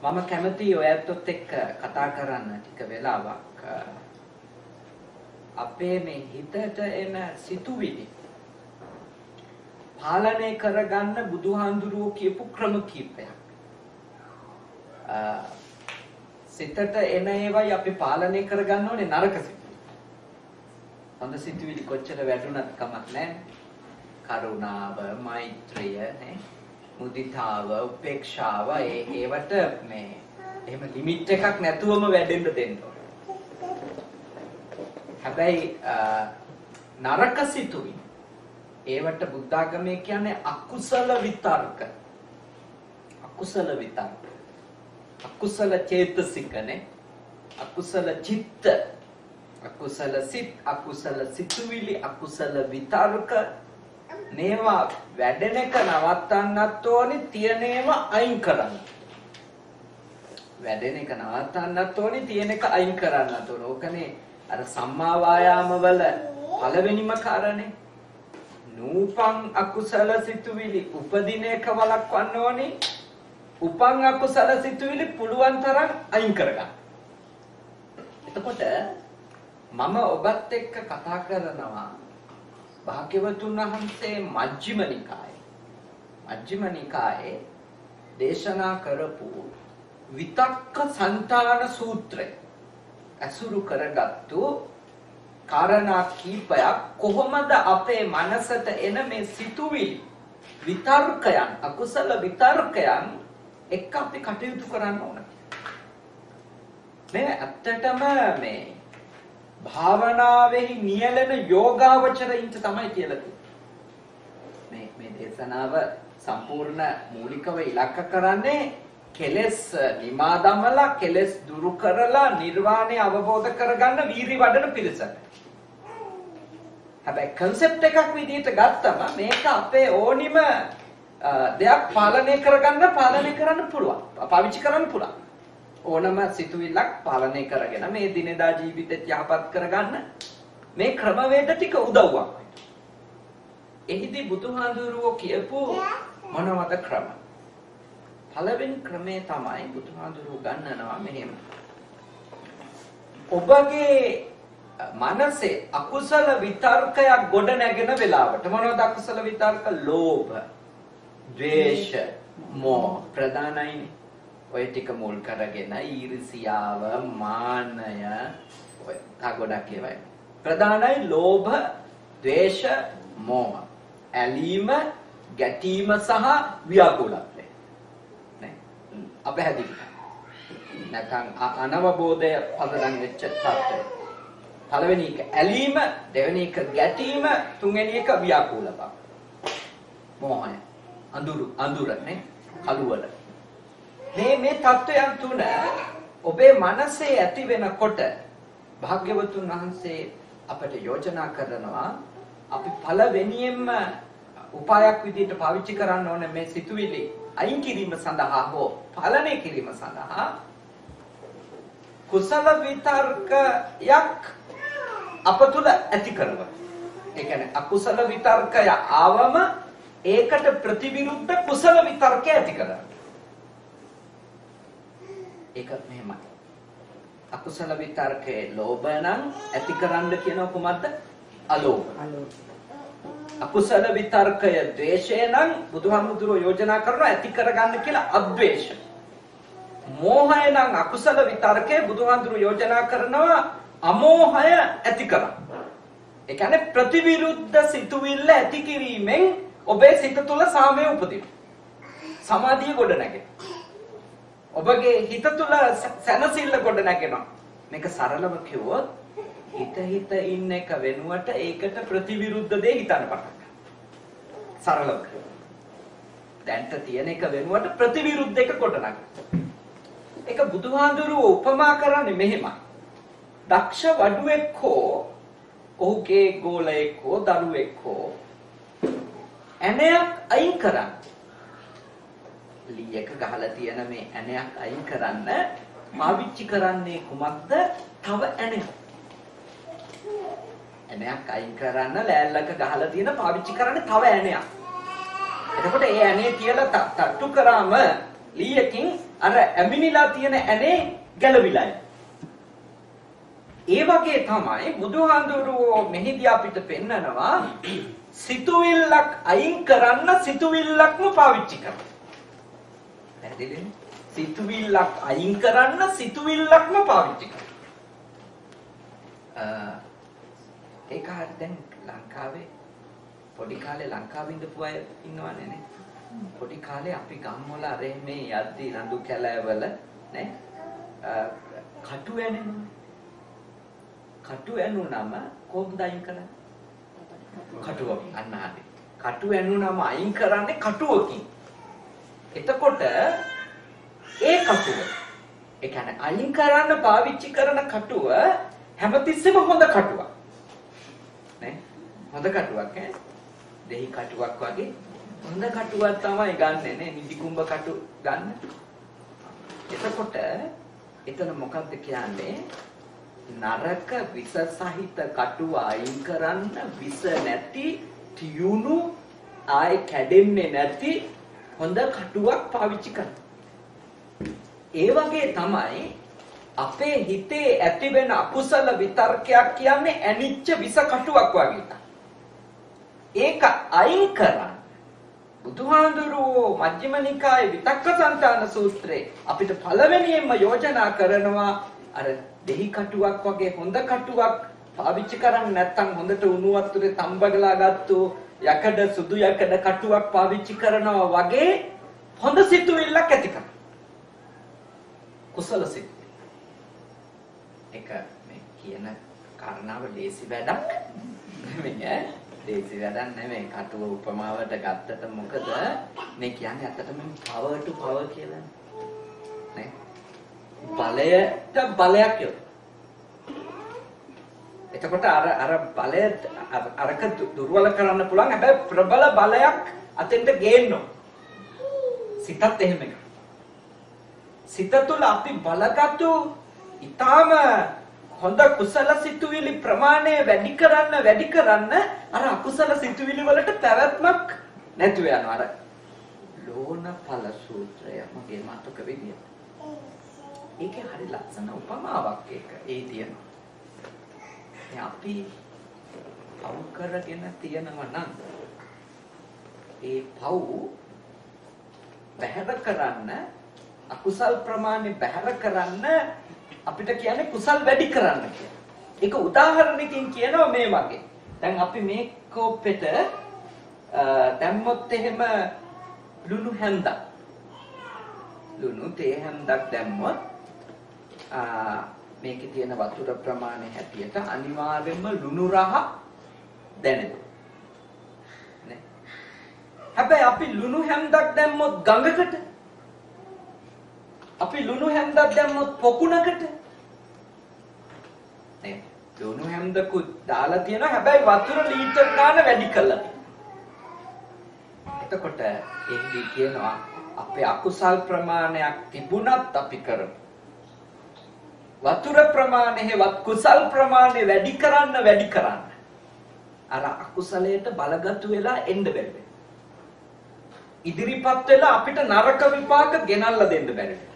මම කැමතියි ඔයත් එක්ක කතා කරන්න ටික වෙලාවක් අපේ මේ හිතට එන සිතුවිලි පාලනය කරගන්න බුදුහාඳුරුවෝ කියපු ක්‍රම කීපයක්. සිතට එන ඒවායි අපි පාලනය කරගන්න ඕනේ නරක සිතුවිලි. හොඳ සිතුවිලි කොච්චර වැඩුණත් කමක් නැහැ. කරුණාව, මෛත්‍රිය, නේ? මුදිතාව, උපේක්ෂාව ඒවට මේ එහෙම ලිමිට් එකක් නැතුවම වැඩෙන්න දෙන්න ඕනේ. හැබැයි නරක සිතුවිලි ඒවට බුද්ධාගමේ කියන්නේ අකුසල විතර්ක. අකුසල විතර්ක. අකුසල චේතසිකනේ. අකුසල චිත්ත. අකුසල සිත්, අකුසල සිතුවිලි, අකුසල විතර්ක මේවා වැඩෙන එක නවත්තන්නත් ඕනි, තියෙන ඒවා අයින් කරන්න. වැඩෙන එක නවත්තන්නත් ඕනි, තියෙන එක අයින් කරන්නත් ඕන. ඕකනේ අර සම්මා වායාම වල පළවෙනිම කාරණේ. නූපං අකුසල සිතුවිලි උපදින එක වළක්වන්න ඕනි. උපං අකුසල සිතුවිලි පුළුවන් තරම් අයින් කරගන්න. එතකොට මම ඔබත් එක්ක කතා කරනවා භාග්‍යවතුන් වහන්සේ මජ්ක්‍ධිම නිකායේ දේශනා කරපු විතක්ක සංතාන සූත්‍රය අසුරු කරගත්තු කාරණා කීපයක් කොහොමද අපේ මනසට එන මේ සිතුවිලි විතර්කයන් අකුසල විතර්කයන් එක්ක අපි කටයුතු කරන්න ඕන. මේ ඇත්තටම මේ භාවනාවෙහි නියැලෙන යෝගාවචරයින්ට තමයි කියලා තියෙන්නේ. මේ දේශනාව සම්පූර්ණ මූලිකව ඉලක්ක කරන්නේ කෙලෙස් නිමා දමලා කෙලෙස් දුරු කරලා නිර්වාණය අවබෝධ කරගන්න වීරි වඩන පිරිසට. හැබැයි concept එකක් විදිහට ගත්තම මේක අපේ ඕනිම දෙයක් පාලනය කරන්න පුළුවන්. පාවිච්චි කරන්න පුළුවන්. ඕනම සිතුවිල්ලක් පාලනය කරගෙන මේ දිනදා ජීවිතෙත් යහපත් කරගන්න මේ ක්‍රමවේද ටික උදව්වක්. එහිදී බුදුහාඳුරුවෝ කියපු මොනවද ක්‍රම? පළවෙනි ක්‍රමේ තමයි බුදුහාඳුරුවෝ ගන්නනවා මෙහෙම. ඔබගේ මනසේ අකුසල විතර්කයක් ගොඩ නැගෙන වෙලාවට මොනවද අකුසල විතර්ක? ලෝභ, ද්වේෂ, මෝහ ප්‍රධානයිනේ. ඔය ටික මුල් කරගෙන ඊර්ෂියාව, මානය ඔය ගොඩක් ඒවායි. ප්‍රධානයි ලෝභ, ද්වේෂ, මෝහ. ඇලීම, ගැටීම සහ ව්‍යාකූලත්වය. නේ? අපහැදිලි. නැත්නම් අනවබෝධය පදනම් වෙච්ච තත්ත්වය. පළවෙනි එක ඇලීම, දෙවෙනි එක ගැටීම, තුන්වෙනි එක ව්‍යාකූල බව. මෝහය. අඳුරනේ කළුවල. මේ තත්ත්වයන් තුන ඔබේ මනසේ ඇති වෙනකොට භාග්‍යවතුන් වහන්සේ අපට යෝජනා කරනවා අපි පළවෙනියෙන්ම උපායක් විදිහට පාවිච්චි කරන්න ඕනේ මේ සිතුවිලි අයින් කිරීම සඳහා හෝ පාලනය කිරීම සඳහා කුසල විතර්කයක් අප තුළ ඇති කරගන්න. ඒ කියන්නේ අකුසල විතර්කය ආවම ඒකට ප්‍රතිවිරුද්ධ කුසල විතර්කය ඇති කරගන්න. ඒක මෙහෙමයි. අකුසල විතර්කයේ ලෝභ නම් ඇති කරන්න කියනවා කොහොමද? අලෝභ. අකුසල විතර්කය ද්වේෂය නම් බුදුහාමුදුරුවෝ යෝජනා කරනවා ඇති කරගන්න කියලා අද්වේෂ. මෝහය නම් අකුසල විතර්කයේ බුදුහාමුදුරුවෝ යෝජනා කරනවා අමෝහය ඇති කරගන්න. ඒ කියන්නේ ප්‍රතිවිරුද්ධ සිතුවිල්ල ඇති කිරීමෙන් ඔබේ සිත තුළ සාමය උපදිනවා. සමාධිය ගොඩ නැගෙනවා. ඔබගේ හිත තුළ සැනසෙල්ල ගොඩ නැගෙනවා. මේක සරලව කිව්වොත් හිත ඉන්න එක වෙනුවට ඒකට ප්‍රතිවිරුද්ධ දේ හිතන්න පටන් ගන්නවා. සරලව. දැන්ට තියෙන එක වෙනුවට ප්‍රතිවිරුද්ධ එක ගොඩ නැගෙනවා. ඒක බුදුහාඳුරුවෝ උපමා කරන්නේ මෙහෙමයි. දක්ෂ වඩුවෙක් හෝ ඔහුගේ ගෝලයෙක් හෝ දරුවෙක් හෝ ඇණයක් අයින් කරන්න. ලීයක ගහලා තියෙන මේ ඇණයක් අයින් කරන්න පාවිච්චි කරන්නේ කුමක්ද? තව ඇණයක්. ඇණයක් අයින් කරන්න ලෑල්ලක ගහලා තියෙන පාවිච්චි කරන්නේ තව ඇණයක්. එතකොට ඒ ඇණේ තියලා තට්ටු කරාම ලීයකින් අර ඇමිනිලා තියෙන ඇනේ ගැලවිලා යනවා. ඒ වගේ තමයි බුදුහාඳුරුවෝ මෙහිදී අපිට පෙන්නනවා සිතුවිල්ලක් අයින් කරන්න සිතුවිල්ලක්ම පාවිච්චි කරන්න. පැහැදිලිද? සිතුවිල්ලක් අයින් කරන්න සිතුවිල්ලක්ම පාවිච්චි කරන්න. ඒක හරිය දැන් ලංකාවේ පොඩි කාලේ ලංකාවේ ඉඳපු අය ඉන්නවනේ නේ. පොඩි කාලේ අපි ගම්වල අර මේ යද්දි රඳු කැලෑවල නේ කටු ඇනෙනවා. කටු ඇනුනම කොහොමද අයින් කරන්නේ? කටුව අන්න හරි. කටු ඇනුනම අයින් කරන්නේ කටුවකින්. එතකොට ඒ කටුව ඒ කියන්නේ අයින් කරන්න පාවිච්චි කරන කටුව හැමතිස්සෙම හොඳ කටුවක්. නේ? හොඳ කටුවක් ඈ. දෙහි කටුවක් වගේ හොඳ කටුවක් තමයි ගන්නෙ නේ. නිදි කුඹ කටු ගන්න. එතකොට එතන මොකක්ද කියන්නේ? නරක විස සහිත කටුව අයින් කරන්න විස නැති තියුණු ආයි කැඩෙන්නේ නැති හොඳ කටුවක් පාවිච්චි කරන්න. ඒ වගේ තමයි අපේ හිතේ ඇතිවෙන අකුසල විතර්කයක් කියන්නේ ඇනිච්ච විස කටුවක් වගේ. ඒක අයින් කරන්න බුදුහාඳුරුවෝ මජ්ක්‍ධිම නිකායේ විතක්කසන්තාන සූත්‍රයේ අපිට පළවෙනියෙන්ම යෝජනා කරනවා අර දෙහි කටුවක් වගේ හොඳ කටුවක් පාවිච්චි කරන්නේ නැත්නම් හොඳට උණු වතුරේ තම්බගලා ගත්තු යකඩ සුදු යකඩ කටුවක් පාවිච්චි කරනවා වගේ හොඳ සිතුවිල්ලක් ඇති කරගන්න. කුසල සිතුවිල්ල. ඒක මේ කියන කාරණාව ලේසි වැඩක් නෙමෙයි. ලේසි වැඩක් නෙමෙයි. කටුව උපමාවට ගත්තට මොකද මේ කියන්නේ ඇත්තටම power to power කියලා නේ. බලයට බලයක් යොද. එතකොට අර බලය අරක දුර්වල කරන්න පුළුවන්. හැබැයි ප්‍රබල බලයක් අතෙන්ට ගේන්න ඕන. සිතත් එහෙම එක. සිත තුළ අපි බලගත්තු ඊටාම හොඳ කුසල සිතුවිලි ප්‍රමාණය වැඩි කරන්න අර අකුසල සිතුවිලි වලට පැවැත්මක් නැතුව යනවා. අර ලෝණඵල සූත්‍රය මගේ මතක විදියට. ඒකේ හරි ලස්සන උපමාවක් ඒක. ඒ තියෙනවා. අපි පව් කරගෙන තියනවා නම් ඒ පව් බැහැර කරන්න අකුසල් ප්‍රමාණය බැහැර කරන්න අපිට කියන්නේ කුසල් වැඩි කරන්න කියලා. ඒක උදාහරණකින් කියනවා මේ වගේ. දැන් අපි මේ කෝප්පෙට දැම්මොත් එහෙම ලුණු හැන්දක්. ලුණු තේ හැන්දක් දැම්මොත් මේකේ තියෙන වතුර ප්‍රමාණය හැටියට අනිවාර්යයෙන්ම ලුණු රහ දැනෙනවා. නේ? හැබැයි අපි ලුණු හැන්දක් දැම්මොත් ගඟකට අපි ලුණු හැන්දක් දැම්මොත් පොකුණකට නේ ලුණු හැන්දකුත් දාලා තියෙනවා හැබැයි වතුර ලීටර් ගාන වැඩි කළා. එතකොට එන්නේ කියනවා අපේ අකුසල් ප්‍රමාණයක් තිබුණත් අපි කරමු. වතුර ප්‍රමාණය හෙවත් කුසල් ප්‍රමාණය වැඩි කරන්න අර අකුසලයට බලගතු වෙලා එන්න බැරි වෙනවා. ඉදිරිපත් වෙලා අපිට නරක විපාක ගෙනල්ලා දෙන්න බැරි වෙනවා.